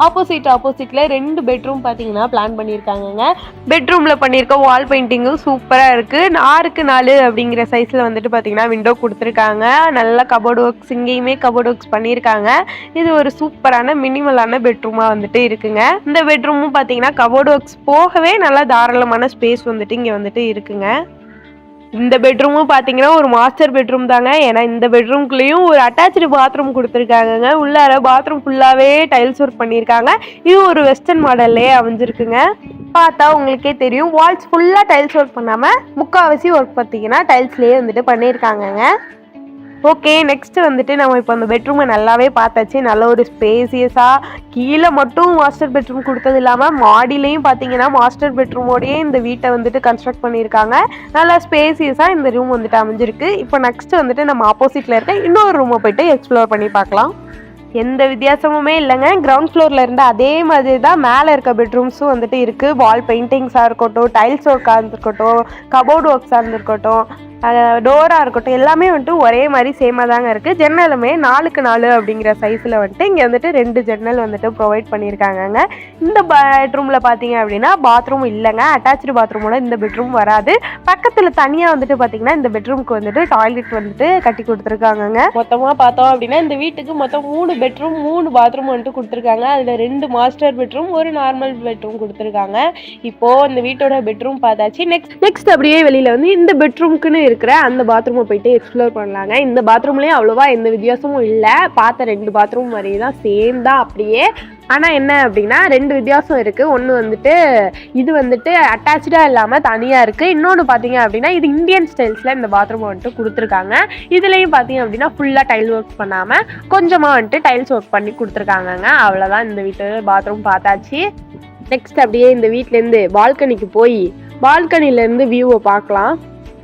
ஆப்போசிட்டில் 2 பெட்ரூம் பார்த்தீங்கன்னா பிளான் பண்ணியிருக்காங்கங்க. பெட்ரூமில் பண்ணியிருக்க வால் பெயிண்டிங்கும் சூப்பராக இருக்குது. 6க்கு 4 அப்படிங்கிற சைஸில் வந்துட்டு பார்த்தீங்கன்னா விண்டோ கொடுத்துருக்காங்க. நல்ல கபோர்டு ஒர்க்ஸ், இங்கேயுமே கபோர்டு ஒர்க்ஸ் பண்ணியிருக்காங்க. இது ஒரு சூப்பரான மினிமலான பெட்ரூமாக வந்துட்டு இருக்குங்க. இந்த பெட்ரூமும் பார்த்தீங்கன்னா கபோர்டு ஒர்க்ஸ் போகவே நல்லா தாராளமான ஸ்பேஸ் வந்துட்டு இங்கே வந்துட்டு இருக்குங்க. இந்த பெட்ரூமும் பார்த்தீங்கன்னா ஒரு மாஸ்டர் பெட்ரூம் தாங்க. ஏன்னா இந்த பெட்ரூம்குள்ளேயும் ஒரு அட்டாச்சு பாத்ரூம் கொடுத்துருக்காங்க. உள்ளார பாத்ரூம் ஃபுல்லாகவே டைல்ஸ் ஒர்க் பண்ணியிருக்காங்க. இது ஒரு வெஸ்டர்ன் மாடல்லே அமைஞ்சிருக்குங்க. பார்த்தா உங்களுக்கே தெரியும், வால்ஸ் ஃபுல்லாக டைல்ஸ் ஒர்க் பண்ணாமல் முக்கால்வாசி ஒர்க் பார்த்தீங்கன்னா டைல்ஸ்லேயே வந்துட்டு பண்ணியிருக்காங்கங்க. ஓகே, நெக்ஸ்ட் வந்துட்டு நம்ம இப்போ அந்த பெட்ரூமை நல்லாவே பார்த்தாச்சு. நல்ல ஒரு ஸ்பேசியஸாக கீழே மட்டும் மாஸ்டர் பெட்ரூம் கொடுத்தது இல்லாமல் மாடிலையும் பார்த்தீங்கன்னா மாஸ்டர் பெட்ரூமோடையே இந்த வீட்டை வந்துட்டு கன்ஸ்ட்ரக்ட் பண்ணியிருக்காங்க. நல்லா ஸ்பேசியஸாக இந்த ரூம் வந்துட்டு அமைஞ்சிருக்கு. இப்போ நெக்ஸ்ட் வந்துட்டு நம்ம ஆப்போசிட்டில் இருக்க இன்னொரு ரூமை போய்ட்டு எக்ஸ்ப்ளோர் பண்ணி பார்க்கலாம். எந்த வித்தியாசமுமே இல்லைங்க. கிரவுண்ட் ஃப்ளோரில் இருந்த அதே மாதிரி தான் மேலே இருக்க பெட்ரூம்ஸும் வந்துட்டு இருக்குது. வால் பெயிண்டிங்ஸாக இருக்கட்டும், டைல்ஸ் ஒர்க்காக இருந்திருக்கட்டும், கபோர்டு ஒர்க்ஸாக இருந்திருக்கட்டும், டோராக இருக்கட்டும், எல்லாமே வந்துட்டு ஒரே மாதிரி சேமாக தாங்க இருக்குது. ஜன்னலுமே 4க்கு 4 அப்படிங்கிற சைஸில் வந்துட்டு இங்கே வந்துட்டு 2 ஜன்னல் வந்துட்டு ப்ரொவைட் பண்ணியிருக்காங்கங்க. இந்த பெட்ரூமில் பார்த்தீங்க அப்படின்னா பாத்ரூம் இல்லைங்க. அட்டாச்சு பாத்ரூமோட இந்த பெட்ரூம் வராது. பக்கத்தில் தனியாக வந்துட்டு பார்த்தீங்கன்னா இந்த பெட்ரூம்க்கு வந்துட்டு டாய்லெட் வந்துட்டு கட்டி கொடுத்துருக்காங்கங்க. மொத்தமாக பார்த்தோம் அப்படின்னா இந்த வீட்டுக்கு மொத்தம் 3 பெட்ரூம் 3 பாத்ரூம் வந்துட்டு கொடுத்துருக்காங்க. அதில் 2 மாஸ்டர் பெட்ரூம், ஒரு நார்மல் பெட்ரூம் கொடுத்துருக்காங்க. இப்போது இந்த வீட்டோட பெட்ரூம் பார்த்தாச்சு. நெக்ஸ்ட் அப்படியே வெளியில் வந்து இந்த பெட்ரூம்க்குன்னு இருக்கிற அந்த பாத்ரூமை போயிட்டு எக்ஸ்ப்ளோர் பண்ணலாங்க. இந்த பாத்ரூம்லேயும் அவ்வளோவா எந்த வித்தியாசமும் இல்லை. பார்த்த 2 பாத்ரூம் மாதிரியே தான், சேம் தான் அப்படியே. ஆனால் என்ன அப்படின்னா 2 வித்தியாசம் இருக்குது. ஒன்று வந்துட்டு இது வந்துட்டு அட்டாச்சாக இல்லாமல் தனியாக இருக்குது. இன்னொன்று பார்த்தீங்க அப்படின்னா இது இந்தியன் ஸ்டைல்ஸில் இந்த பாத்ரூமை வந்துட்டு கொடுத்துருக்காங்க. இதுலேயும் பார்த்தீங்க அப்படின்னா ஃபுல்லாக டைல் ஒர்க் பண்ணாமல் கொஞ்சமாக வந்துட்டு டைல்ஸ் ஒர்க் பண்ணி கொடுத்துருக்காங்கங்க. அவ்வளோதான், இந்த வீட்டு பாத்ரூம் பார்த்தாச்சு. நெக்ஸ்ட் அப்படியே இந்த வீட்டிலேருந்து பால்கனிக்கு போய் பால்கனிலேருந்து வியூவை பார்க்கலாம்.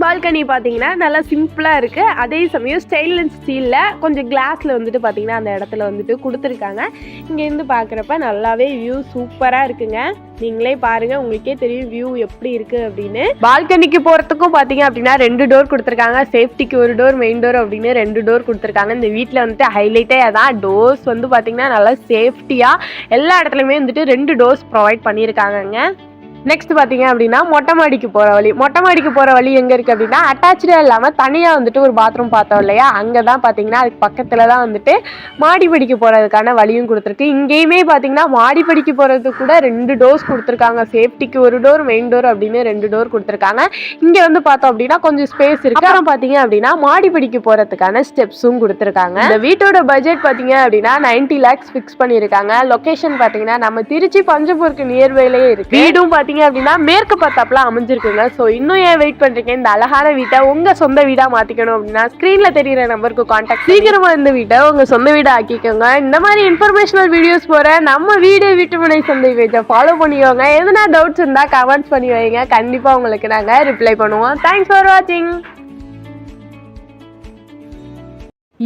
பால்கனி பார்த்தீங்கன்னா நல்லா சிம்பிளாக இருக்குது. அதே சமயம் ஸ்டெயின்லெஸ் ஸ்டீலில் கொஞ்சம் கிளாஸில் வந்துட்டு பார்த்தீங்கன்னா அந்த இடத்துல வந்துட்டு கொடுத்துருக்காங்க. இங்கேருந்து பார்க்குறப்ப நல்லாவே வியூ சூப்பராக இருக்குங்க. நீங்களே பாருங்கள், உங்களுக்கே தெரியும் வியூ எப்படி இருக்குது அப்படின்னு. பால்கனிக்கு போகிறதுக்கும் பார்த்தீங்க அப்படின்னா 2 டோர் கொடுத்துருக்காங்க. சேஃப்டிக்கு ஒரு டோர், மெயின் டோர் அப்படின்னு 2 டோர் கொடுத்துருக்காங்க. இந்த வீட்டில் வந்துட்டு ஹைலைட்டே அதான். டோர்ஸ் வந்து பார்த்தீங்கன்னா நல்லா சேஃப்டியாக எல்லா இடத்துலையுமே வந்துட்டு 2 டோர்ஸ் ப்ரொவைட் பண்ணியிருக்காங்கங்க. நெக்ஸ்ட் பார்த்தீங்க அப்படின்னா மொட்டை மாடிக்கு போகிற வழி எங்கே இருக்குது அப்படின்னா அட்டாச்சாக இல்லாமல் தனியாக வந்துட்டு ஒரு பாத்ரூம் பார்த்தோம் இல்லையா, அங்கே தான் பார்த்தீங்கன்னா அதுக்கு பக்கத்தில் தான் வந்துட்டு மாடிப்படிக்கு போகிறதுக்கான வழியும் கொடுத்துருக்கு. இங்கேயுமே பார்த்தீங்கன்னா மாடிப்படிக்கு போகிறதுக்கு கூட 2 டோர்ஸ் கொடுத்துருக்காங்க. சேஃப்டிக்கு ஒரு டோர், மெயின் டோர் அப்படின்னு 2 டோர் கொடுத்துருக்காங்க. இங்கே வந்து பார்த்தோம் அப்படின்னா கொஞ்சம் ஸ்பேஸ் இருக்குது. அப்புறம் பார்த்தீங்க அப்படின்னா மாடிப்படிக்கு போகிறதுக்கான ஸ்டெப்ஸும் கொடுத்துருக்காங்க. இந்த வீட்டோட பட்ஜெட் பார்த்தீங்க அப்படின்னா 90 lakhs ஃபிக்ஸ் பண்ணியிருக்காங்க. லொக்கேஷன் பார்த்தீங்கன்னா நம்ம திருச்சி பஞ்சப்பூருக்கு நியர்பைலேயே இருக்குது. வீடும் அப்படின்னா மேற்கு பார்த்தாப்புல அமைஞ்சிருக்குங்க. ஸோ இன்னும் ஏன் வெயிட் பண்றீங்க? இந்த அழகான வீட்டை உங்க சொந்த வீடா மாத்திக்கணும் அப்படின்னா ஸ்கிரீன்ல தெரியுற நம்பருக்கு கான்டாக்ட், சீக்கிரமா இந்த வீட்டை உங்க சொந்த வீடா ஆக்கிக்கோங்க. இந்த மாதிரி இன்ஃபர்மேஷனல் வீடியோஸ் போற நம்ம வீட்டுமனை சந்தை பேஜை ஃபாலோ பண்ணிக்கோங்க. எதனா டவுட்ஸ் இருந்தா கமெண்ட்ஸ் பண்ணி வைங்க, கண்டிப்பா உங்களுக்கு நாங்க ரிப்ளை பண்ணுவோம். தேங்க்ஸ் ஃபார் வாட்சிங்.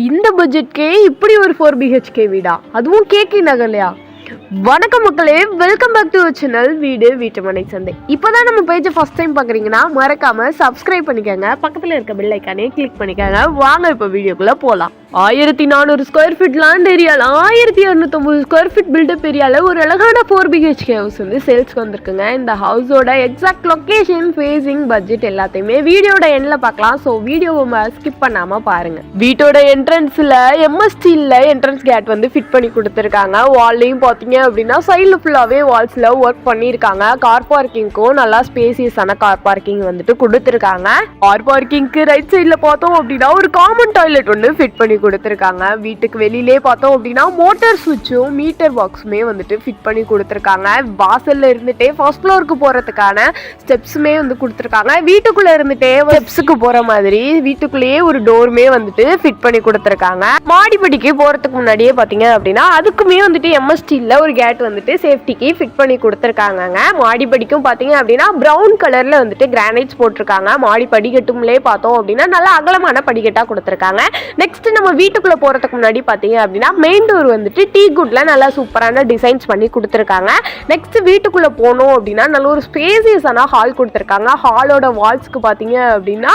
இந்த பட்ஜெட்கே இப்படி ஒரு 4 BHK வீடா, அதுவும் கேகே நகர்லையா? வணக்கம் மக்களே, வெல்கம் பேக் டு சேனல் வீடு வீட்டுமனை சந்தை. இப்போதான் நம்ம பேஜை ஃபர்ஸ்ட் டைம் பார்க்குறீங்கன்னா மறக்காம சப்ஸ்கிரைப் பண்ணிக்கோங்க, பக்கத்தில் இருக்க பெல் ஐக்கானே கிளிக் பண்ணிக்கோங்க. வாங்க இப்போ வீடியோக்குள்ளே போகலாம். 1400 ஸ்கொயர் ஃபீட் லேண்ட் ஏரியாவில் 1250 ஸ்கொயர் ஃபீட் பில்டப் ஏரியாவில் ஒரு அழகான 4 BHK ஹவுஸ் வந்து சேல்ஸ்க்கு வந்திருக்குங்க. இந்த ஹவுஸோட எக்ஸாக்ட் லொக்கேஷன், ஃபேஸிங், பட்ஜெட் எல்லாத்தையுமே வீடியோட எண்ணில் பார்க்கலாம். ஸோ வீடியோவை ஸ்கிப் பண்ணாமல் பாருங்கள். வீட்டோட என்ட்ரன்ஸில் எம்எஸ்டியில் என்ட்ரன்ஸ் கேட் வந்து ஃபிட் பண்ணி கொடுத்துருக்காங்க. வால்லையும் பார்த்தீங்க அப்படின்னா சைடில் ஃபுல்லாகவே வால்ஸில் ஒர்க் பண்ணியிருக்காங்க. கார் பார்க்கிங்க்கும் நல்லா ஸ்பேசியஸான கார் பார்க்கிங் வந்துட்டு கொடுத்துருக்காங்க. கார் பார்க்கிங்க்கு ரைட் சைடில் பார்த்தோம் அப்படின்னா ஒரு காமன் டாய்லெட் ஒன்று ஃபிட் பண்ணி கொடுத்துருக்காங்க. வீட்டுக்கு வெளியிலே பார்த்தோம் அப்படின்னா மோட்டார் சுவிட்சும் மீட்டர் பாக்ஸுமே வந்துட்டு ஃபிட் பண்ணி கொடுத்துருக்காங்க. வாசல்ல இருந்துட்டே ஃபர்ஸ்ட் ஃப்ளோருக்கு போகிறதுக்கான ஸ்டெப்ஸுமே வந்து கொடுத்துருக்காங்க. வீட்டுக்குள்ளே இருந்துட்டே ஸ்டெப்ஸுக்கு போகிற மாதிரி வீட்டுக்குள்ளேயே ஒரு டோருமே வந்துட்டு ஃபிட் பண்ணி கொடுத்துருக்காங்க. மாடிப்படிக்கு போகிறதுக்கு முன்னாடியே பார்த்தீங்க அப்படின்னா அதுக்குமே வந்துட்டு எம்எஸ்டியில் ஒரு கேட் வந்துட்டு சேஃப்டிக்கு ஃபிட் பண்ணி கொடுத்துருக்காங்க. மாடிப்படிக்கும் பார்த்தீங்க அப்படின்னா ப்ரௌன் கலரில் வந்துட்டு கிரானைட்ஸ் போட்டிருக்காங்க. மாடி படிக்கட்டும்லே பார்த்தோம் அப்படின்னா நல்லா அகலமான படிக்கட்டாக கொடுத்துருக்காங்க. நெக்ஸ்ட் நம்ம வீட்டுக்குள்ளே போகிறதுக்கு முன்னாடி பார்த்தீங்க அப்படின்னா மெயின் டோர் வந்துட்டு டீ குட்டில் நல்லா சூப்பரான டிசைன்ஸ் பண்ணி கொடுத்துருக்காங்க. நெக்ஸ்ட் வீட்டுக்குள்ளே போனோம் அப்படின்னா நல்ல ஒரு ஸ்பேசியஸான ஹால் கொடுத்துருக்காங்க. ஹாலோட வால்ஸ்க்கு பார்த்தீங்க அப்படின்னா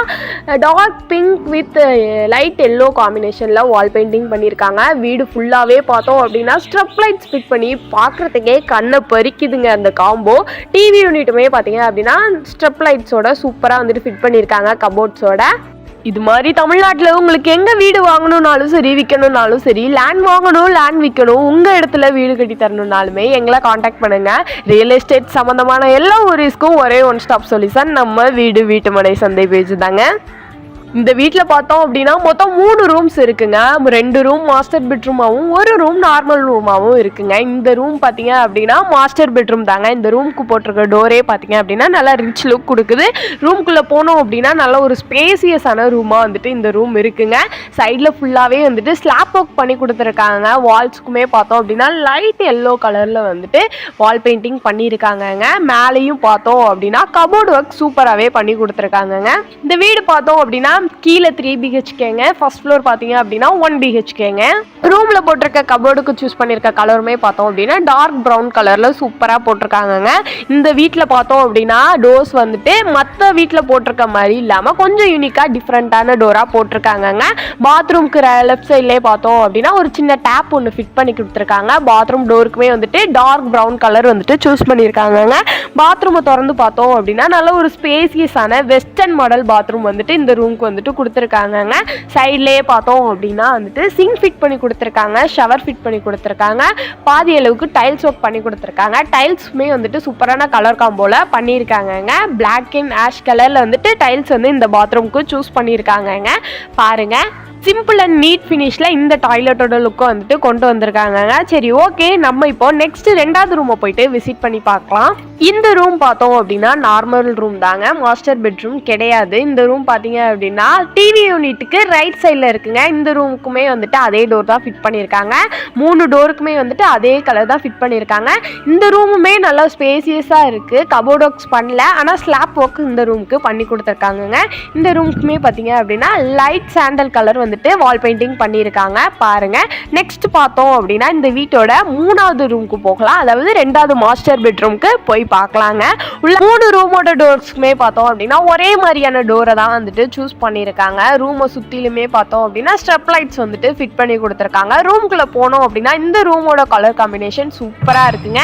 dark pink with light yellow காம்பினேஷனில் வால் பெயிண்டிங் பண்ணியிருக்காங்க. வீடு ஃபுல்லாகவே பார்த்தோம் அப்படின்னா ஸ்ட்ரப் லைட்ஸ் ஃபிட் பண்ணி பார்க்குறதுக்கே கண்ணை பறிக்குதுங்க அந்த காம்போ. டிவி யூனிட்டுமே பார்த்தீங்க அப்படின்னா ஸ்ட்ரப் லைட்ஸோட சூப்பராக வந்துட்டு ஃபிட் பண்ணியிருக்காங்க கபோர்ட்ஸோட. இது மாதிரி தமிழ்நாட்டில் உங்களுக்கு எங்கே வீடு வாங்கணும்னாலும் சரி, விற்கணும்னாலும் சரி, லேண்ட் வாங்கணும், லேண்ட் விற்கணும், உங்கள் இடத்துல வீடு கட்டி தரணும்னாலுமே எங்களை காண்டாக்ட் பண்ணுங்கள். ரியல் எஸ்டேட் சம்மந்தமான எல்லா ஒரேஸ்க்கும் ஒரே ஒன் ஸ்டாப் சொல்யூஷன் நம்ம வீடு வீட்டுமனை சந்தை பேஜ் தாங்க. இந்த வீட்டில் பார்த்தோம் அப்படின்னா மொத்தம் 3 ரூம்ஸ் இருக்குங்க. 2 ரூம் மாஸ்டர் பெட்ரூமாகவும் 1 ரூம் நார்மல் ரூமாகவும் இருக்குங்க. இந்த ரூம் பார்த்தீங்க அப்படின்னா மாஸ்டர் பெட்ரூம் தாங்க. இந்த ரூமுக்கு போட்டிருக்க டோரே பார்த்தீங்க அப்படின்னா நல்லா ரிச் லுக் கொடுக்குது. ரூம்குள்ளே போனோம் அப்படின்னா நல்ல ஒரு ஸ்பேசியஸான ரூமாக வந்துட்டு இந்த ரூம் இருக்குங்க. சைடில் ஃபுல்லாகவே வந்துட்டு ஸ்லாப் ஒர்க் பண்ணி கொடுத்துருக்காங்க. வால்ஸுக்குமே பார்த்தோம் அப்படின்னா லைட் எல்லோ கலரில் வந்துட்டு வால் பெயிண்டிங் பண்ணியிருக்காங்கங்க. மேலேயும் பார்த்தோம் அப்படின்னா கபோர்டு ஒர்க் சூப்பராகவே பண்ணி கொடுத்துருக்காங்கங்க. இந்த வீடு பார்த்தோம் அப்படின்னா கீழே 3 BHKங்க, ஃபர்ஸ்ட் ஃப்ளோர் பார்த்தீங்க அப்படின்னா 1 BHKங்க. ரூமில் போட்டிருக்க கபோர்டுக்கு சூஸ் பண்ணியிருக்க கலருமே பார்த்தோம் அப்படின்னா டார்க் ப்ரௌன் கலரில் சூப்பராக போட்டிருக்காங்கங்க. இந்த வீட்டில் பார்த்தோம் அப்படின்னா டோர்ஸ் வந்துட்டு மற்ற வீட்டில் போட்டிருக்க மாதிரி இல்லாமல் கொஞ்சம் யூனிக்காக டிஃப்ரெண்ட்டான டோராக போட்டிருக்காங்கங்க. பாத்ரூம்க்கு லெஃப்ட் சைட்லேயே பார்த்தோம் அப்படின்னா ஒரு சின்ன டேப் ஒன்று ஃபிட் பண்ணி கொடுத்துருக்காங்க. பாத்ரூம் டோருக்குமே வந்துட்டு டார்க் ப்ரௌன் கலர் வந்துட்டு சூஸ் பண்ணியிருக்காங்கங்க. பாத்ரூமை திறந்து பார்த்தோம் அப்படின்னா நல்ல ஒரு ஸ்பேசியஸான வெஸ்டர்ன் மாடல் பாத்ரூம் வந்துட்டு இந்த ரூமுக்கு வந்துட்டு கொடுத்துருக்காங்கங்க. சைட்லேயே பார்த்தோம் அப்படின்னா வந்துட்டு சிங்க் ஃபிட் பண்ணி கொடுத்துருக்காங்க, ஷவர் ஃபிட் பண்ணி கொடுத்துருக்காங்க, பாதி அளவுக்கு டைல்ஸ் ஒர்க் பண்ணி கொடுத்துருக்காங்க. டைல்ஸுமே வந்துட்டு சூப்பரான கலர் காம்போல பண்ணியிருக்காங்கங்க. பிளாக் அண்ட் ஆஷ் கலரில் வந்துட்டு டைல்ஸ் வந்து இந்த பாத்ரூமுக்கு சூஸ் பண்ணியிருக்காங்கங்க. பாருங்க, சிம்பிள் அண்ட் நீட் ஃபினிஷில் இந்த டாய்லெட்டோட லுக்கை வந்துட்டு கொண்டு வந்திருக்காங்க. சரி, ஓகே, நம்ம இப்போ நெக்ஸ்ட் 2வது ரூமை போயிட்டு விசிட் பண்ணி பார்க்கலாம். இந்த ரூம் பார்த்தோம் அப்படின்னா நார்மல் ரூம் தாங்க, மாஸ்டர் பெட்ரூம் கிடையாது. இந்த ரூம் பார்த்தீங்க அப்படின்னா டிவி யூனிட்டுக்கு ரைட் சைடில் இருக்குங்க. இந்த ரூமுக்குமே வந்துட்டு அதே டோர் தான் ஃபிட் பண்ணியிருக்காங்க. 3 டோருக்குமே வந்துட்டு அதே கலர் தான் ஃபிட் பண்ணியிருக்காங்க. இந்த ரூமுமே நல்லா ஸ்பேசியஸாக இருக்குது. கபோர்ட் ஒர்க்ஸ் பண்ணல, ஆனால் ஸ்லாப் ஒர்க் இந்த ரூமுக்கு பண்ணி கொடுத்துருக்காங்கங்க. இந்த ரூமுக்குமே பார்த்தீங்க அப்படின்னா லைட் சாண்டல் கலர் வந்துட்டு வால் பெயிண்டிங் பண்ணியிருக்காங்க. பாருங்க, நெக்ஸ்ட் பார்த்தோம் அப்படின்னா இந்த வீட்டோட 3வது ரூமுக்கு போகலாம். அதாவது 2வது மாஸ்டர் பெட்ரூமுக்கு போய் பார்க்கலாங்க. உள்ள 3 ரூமோட டோர்ஸ்க்குமே பார்த்தோம் அப்படின்னா ஒரே மாதிரியான டோரை தான் வந்துட்டு சூஸ் பண்ணியிருக்காங்க. ரூமை சுற்றிலுமே பார்த்தோம் அப்படின்னா ஸ்ட்ரப் லைட்ஸ் வந்துட்டு ஃபிட் பண்ணி கொடுத்துருக்காங்க. ரூமுக்குள்ளே போனோம் அப்படின்னா இந்த ரூமோட கலர் காம்பினேஷன் சூப்பராக இருக்குங்க.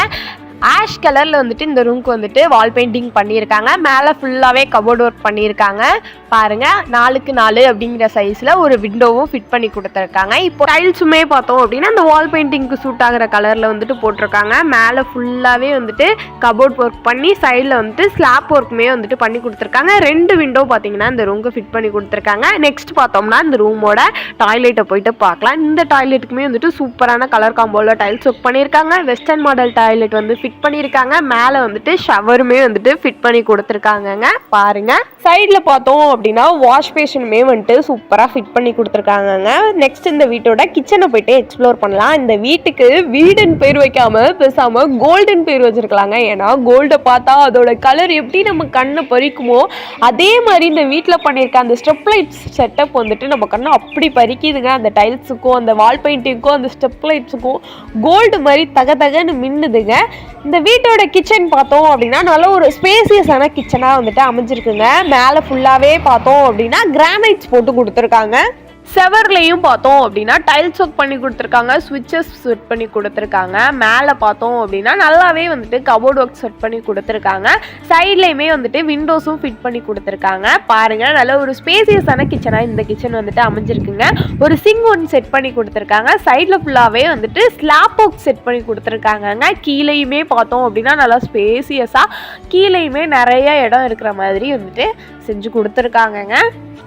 ஆஷ் கலரில் வந்துட்டு இந்த ரூமுக்கு வந்துட்டு வால் பெயிண்டிங் பண்ணியிருக்காங்க. மேலே ஃபுல்லாகவே கபோர்ட் ஒர்க் பண்ணியிருக்காங்க. பாருங்கள், 4x 4 அப்படிங்கிற சைஸில் ஒரு விண்டோவும் ஃபிட் பண்ணி கொடுத்துருக்காங்க. இப்போ டைல்ஸுமே பார்த்தோம் அப்படின்னா இந்த வால் பெயிண்டிங்க்கு சூட் ஆகிற கலரில் வந்துட்டு போட்டிருக்காங்க. மேலே ஃபுல்லாகவே வந்துட்டு கபோர்ட் ஒர்க் பண்ணி சைடில் வந்துட்டு ஸ்லாப் ஒர்க்குமே வந்துட்டு பண்ணி கொடுத்துருக்காங்க. 2 விண்டோ பார்த்தீங்கன்னா இந்த ரூமுக்கு ஃபிட் பண்ணி கொடுத்துருக்காங்க. நெக்ஸ்ட் பார்த்தோம்னா இந்த ரூமோட டாய்லெட்டை போயிட்டு பார்க்கலாம். இந்த டாய்லெட்டுக்குமே வந்துட்டு சூப்பரான கலர் காம்போவில் டைல்ஸ் ஒர்க் பண்ணியிருக்காங்க. வெஸ்டர்ன் மாடல் டாய்லெட் வந்து ஃபிட் ஃபிட் பண்ணியிருக்காங்க. மேலே வந்துட்டு ஷவருமே வந்துட்டு ஃபிட் பண்ணி கொடுத்துருக்காங்கங்க. பாருங்க. சைடில் பார்த்தோம் அப்படின்னா வாஷ் பேஷனுமே வந்துட்டு சூப்பராக ஃபிட் பண்ணி கொடுத்துருக்காங்கங்க. நெக்ஸ்ட் இந்த வீட்டோட கிச்சனை போயிட்டு எக்ஸ்ப்ளோர் பண்ணலாம். இந்த வீட்டுக்கு வீடுன்னு பேர் வைக்காம பேசாம கோல்டன் பேர் வச்சிருக்கலாங்க. ஏன்னா கோல்டை பார்த்தா அதோட கலர் எப்படி நம்ம கண்ணை பறிக்குமோ அதே மாதிரி இந்த வீட்டில் பண்ணியிருக்க அந்த ஸ்டெப் லைட்ஸ் செட்டப் வந்துட்டு நம்ம கண்ணை அப்படி பறிக்குதுங்க. அந்த டைல்ஸுக்கும் அந்த வால் பெயிண்டிங்க்கும் அந்த ஸ்டெப் லைட்ஸுக்கும் கோல்டு மாதிரி தகன்னு மின்னுதுங்க. இந்த வீட்டோட கிச்சன் பார்த்தோம் அப்படின்னா நல்ல ஒரு ஸ்பேசியஸான கிச்சனாக வந்துட்டு அமைஞ்சிருக்குங்க. மேலே ஃபுல்லாகவே பார்த்தோம் அப்படின்னா கிரானைட்ஸ் போட்டு கொடுத்துருக்காங்க. செவர்லையும் பார்த்தோம் அப்படின்னா டைல்ஸ் ஒர்க் பண்ணி கொடுத்துருக்காங்க. ஸ்விட்சஸ் செட் பண்ணி கொடுத்துருக்காங்க. மேலே பார்த்தோம் அப்படின்னா நல்லாவே வந்துட்டு கபோர்ட் ஒர்க் செட் பண்ணி கொடுத்துருக்காங்க. சைட்லேயுமே வந்துட்டு விண்டோஸும் ஃபிட் பண்ணி கொடுத்துருக்காங்க. பாருங்கள், நல்ல ஒரு ஸ்பேசியஸான கிச்சனாக இந்த கிச்சன் வந்துட்டு அமைஞ்சிருக்குங்க. ஒரு சிங்க் ஒன்று செட் பண்ணி கொடுத்துருக்காங்க. சைடில் ஃபுல்லாகவே வந்துட்டு ஸ்லாப் ஒர்க் செட் பண்ணி கொடுத்துருக்காங்கங்க. கீழேயுமே பார்த்தோம் அப்படின்னா நல்லா ஸ்பேசியஸாக கீழேயுமே நிறைய இடம் இருக்கிற மாதிரி வந்துட்டு செஞ்சு கொடுத்துருக்காங்கங்க.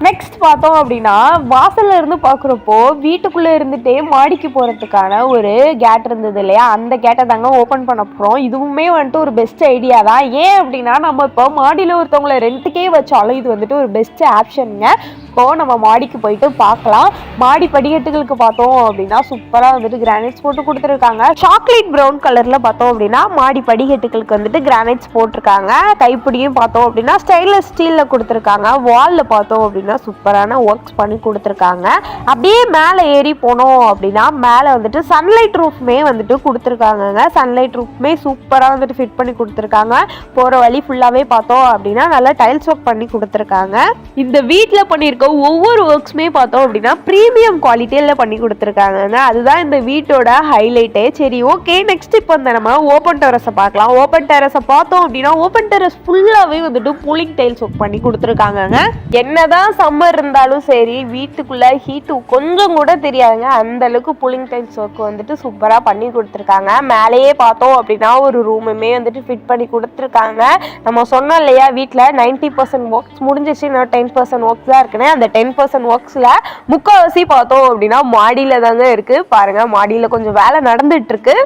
நெக்ஸ்ட் பார்த்தோம் அப்படின்னா வாசல்ல இருந்து பார்க்குறப்போ வீட்டுக்குள்ளே இருந்துகிட்டே மாடிக்கு போகிறதுக்கான ஒரு கேட் இருந்தது இல்லையா, அந்த கேட்டை தாங்க ஓப்பன் பண்ண போகிறோம். இதுவுமே வந்துட்டு ஒரு பெஸ்ட் ஐடியா தான். ஏன் அப்படின்னா நம்ம இப்போ மாடியில் ஒருத்தவங்களை ரெண்ட்டுக்கே வச்சாலும் இது வந்துட்டு ஒரு பெஸ்ட் ஆப்ஷனுங்க. இப்போது நம்ம மாடிக்கு போயிட்டு பார்க்கலாம். மாடி படிக்கட்டுகளுக்கு பார்த்தோம் அப்படின்னா சூப்பராக வந்துட்டு கிரானைட்ஸ் போட்டு கொடுத்துருக்காங்க. சாக்லேட் ப்ரௌன் கலரில் பார்த்தோம் அப்படின்னா மாடி படிக்கட்டுகளுக்கு வந்துட்டு கிரானைட்ஸ் போட்டிருக்காங்க. கைப்பிடியும் பார்த்தோம் அப்படின்னா ஸ்டெயின்லெஸ் ஸ்டீலில் கொடுத்துருக்காங்க. வாலில் பார்த்தோம் அப்படின்னா சூப்பரான ஒர்க்ஸ் பண்ணி கொடுத்துருக்காங்க. அப்படியே மேலே ஏறி போனோம் அப்படின்னா மேலே வந்துட்டு சன்லைட் ரூஃப்மே வந்துட்டு கொடுத்துருக்காங்கங்க. சன்லைட் ரூஃப்மே சூப்பராக வந்துட்டு ஃபிட் பண்ணி கொடுத்துருக்காங்க. போகிற வழி ஃபுல்லாகவே பார்த்தோம் அப்படின்னா நல்லா டைல்ஸ் ஒர்க் பண்ணி கொடுத்துருக்காங்க. இந்த வீட்டில் பண்ணியிருக்க ஒவ்வொரு ஒர்க்ஸுமே பார்த்தோம் அப்படின்னா ப்ரீமியம் குவாலிட்டியில் பண்ணி கொடுத்துருக்காங்கங்க. அதுதான் இந்த வீட்டோட ஹைலைட்டே. சரி, ஓகே, நெக்ஸ்ட் இப்போ இந்த நம்ம ஓப்பன் டெரஸை பார்க்கலாம். ஓப்பன் டெரஸை பார்த்தோம் அப்படின்னா ஓப்பன் டெரஸ் ஃபுல்லாகவே வந்துட்டு கூலிங் டைல்ஸ் ஒர்க் பண்ணி கொடுத்துருக்காங்கங்க. என்னதான் சம்மர் இருந்தாலும் சரி வீட்டுக்குள்ளே ஹீட்டு கொஞ்சம் கூட தெரியாதுங்க. அந்த அளவுக்கு கூலிங் டைல்ஸ் ஒர்க் வந்துட்டு சூப்பராக பண்ணி கொடுத்துருக்காங்க. மேலேயே பார்த்தோம் அப்படின்னா ஒரு ரூமுமே வந்துட்டு ஃபிட் பண்ணி கொடுத்துருக்காங்க. நம்ம சொன்னோம் இல்லையா வீட்டில் 90% ஒர்க்ஸ் முடிஞ்சிச்சு, இன்னும் 10% ஒர்க்ஸ் தான் இருக்குன்னு. அந்த 10% ஒர்க்ஸில் முக்கால்வாசி பார்த்தோம் அப்படின்னா மாடியில் தாங்க இருக்குது. பாருங்கள், மாடியில் கொஞ்சம் வேலை நடந்துட்டு இருக்கு.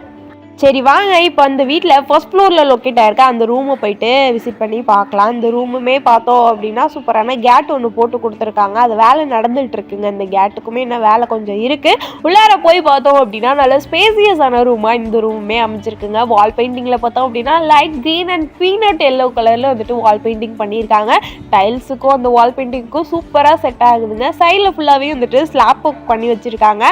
சரி வாங்க, இப்போ அந்த வீட்டில் ஃபர்ஸ்ட் ஃப்ளோரில் லொக்கேட் ஆயிருக்கா அந்த ரூமை போயிட்டு விசிட் பண்ணி பார்க்கலாம். இந்த ரூமுமே பார்த்தோம் அப்படின்னா சூப்பரான கேட் ஒன்று போட்டு கொடுத்துருக்காங்க. அது வேலை நடந்துகிட்டு இருக்குங்க. இந்த கேட்டுக்குமே இன்னும் வேலை கொஞ்சம் இருக்குது. உள்ளார போய் பார்த்தோம் அப்படின்னா நல்ல ஸ்பேசியஸான ரூமாக இந்த ரூமுமே அமைச்சிருக்குங்க. வால் பெயிண்டிங்கில் பார்த்தோம் அப்படின்னா light green and peanut yellow கலரில் வந்துட்டு வால் பெயிண்டிங் பண்ணியிருக்காங்க. டைல்ஸுக்கும் அந்த வால் பெயிண்டிங்க்கும் சூப்பராக செட் ஆகுதுங்க. சைடில் ஃபுல்லாகவே வந்துட்டு ஸ்லாப் ஒர்க் பண்ணி வச்சுருக்காங்க.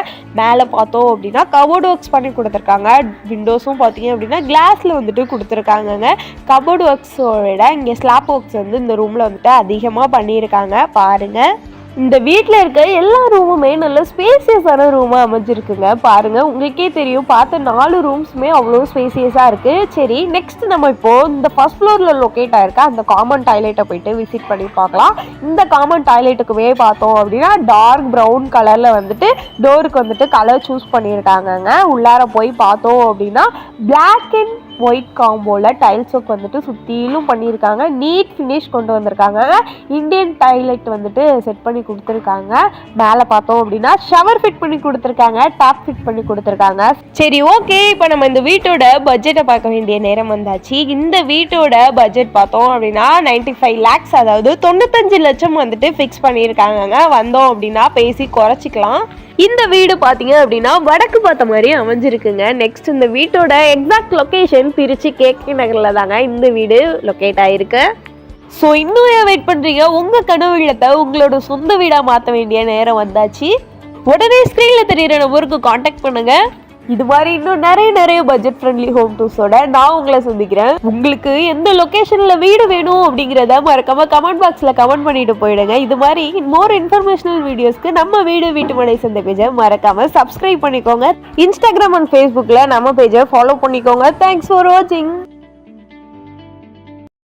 மேலே பார்த்தோம் அப்படின்னா கபோர்ட் ஒர்க்ஸ் பண்ணி கொடுத்துருக்காங்க. விண்டோஸும் பார்த்தீங்க அப்படின்னா கிளாஸில் வந்துட்டு கொடுத்துருக்காங்கங்க. கபோர்ட் ஒர்க்ஸோட இங்கே ஸ்லாப் ஒர்க்ஸ் வந்து இந்த ரூமில் வந்துட்டு அதிகமாக பண்ணியிருக்காங்க. பாருங்கள், இந்த வீட்டில் இருக்க எல்லா ரூமுமே நல்ல ஸ்பேசியஸான ரூமாக அமைஞ்சிருக்குங்க. பாருங்கள், உங்களுக்கே தெரியும், பார்த்த 4 ரூம்ஸுமே அவ்வளோ ஸ்பேசியஸாக இருக்குது. சரி, நெக்ஸ்ட் நம்ம இப்போது இந்த ஃபர்ஸ்ட் ஃப்ளோரில் லொக்கேட் ஆயிருக்கா அந்த காமன் டாய்லெட்டை போயிட்டு விசிட் பண்ணி பார்க்கலாம். இந்த காமன் டாய்லெட்டுக்குமே பார்த்தோம் அப்படின்னா டார்க் ப்ரௌன் கலரில் வந்துட்டு டோருக்கு வந்துட்டு கலர் சூஸ் பண்ணியிருக்காங்கங்க. உள்ளார போய் பார்த்தோம் அப்படின்னா பிளாக் அண்ட் ஒயிட் காம்போவில் டைல்ஸ் ஒர்க் வந்துட்டு சுற்றிலும் பண்ணியிருக்காங்க. நீட் ஃபினிஷ் கொண்டு வந்திருக்காங்க. இந்தியன் டாய்லெட் வந்துட்டு செட் பண்ணி கொடுத்துருக்காங்க. மேலே பார்த்தோம் அப்படின்னா ஷவர் ஃபிட் பண்ணி கொடுத்துருக்காங்க. டாப் ஃபிட் பண்ணி கொடுத்துருக்காங்க. சரி, ஓகே, இப்போ நம்ம இந்த வீட்டோட பட்ஜெட்டை பார்க்க வேண்டிய நேரம் வந்தாச்சு. இந்த வீட்டோட பட்ஜெட் பார்த்தோம் அப்படின்னா 95 lakhs, அதாவது 95 லட்சம் வந்துட்டு ஃபிக்ஸ் பண்ணியிருக்காங்க. வந்தோம் அப்படின்னா பேசி குறைச்சிக்கலாம். இந்த வீடு பார்த்தீங்க அப்படின்னா வடக்கு பார்த்த மாதிரி அமைஞ்சிருக்குங்க. நெக்ஸ்ட் இந்த வீட்டோட எக்ஸாக்ட் லொக்கேஷன் திருச்சி கேகே நகரில் தாங்க இந்த வீடு லொக்கேட் ஆகிருக்கு. ஸோ இன்னும் ஏன் வெயிட் பண்ணுறீங்க? உங்கள் கனவு இல்லத்தை உங்களோட சொந்த வீடாக மாற்ற வேண்டிய நேரம் வந்தாச்சு. உடனே ஸ்க்ரீனில் தெரியிற நம்பருக்கு காண்டாக்ட் பண்ணுங்கள். இது மாதிரி இன்னும் நிறைய பட்ஜெட் ஃப்ரெண்ட்லி ஹோம் டூர்ஸோட நான் உங்களை சந்திக்கிறேன். உங்களுக்கு எந்த லொக்கேஷனில் வீடு வேணும் அப்படிங்கிறத மறக்காம கமெண்ட் பாக்ஸில் கமெண்ட் பண்ணிட்டு போயிடுங்க. இது மாதிரி மோர் இன்ஃபர்மேஷனல் வீடியோஸ்க்கு நம்ம வீட்டு மனை சந்தை பேஜை மறக்காம சப்ஸ்கிரைப் பண்ணிக்கோங்க. இன்ஸ்டாகிராம் அண்ட் ஃபேஸ்புக்கில் நம்ம பேஜை ஃபாலோ பண்ணிக்கோங்க. தேங்க்ஸ் ஃபார் வாட்சிங்.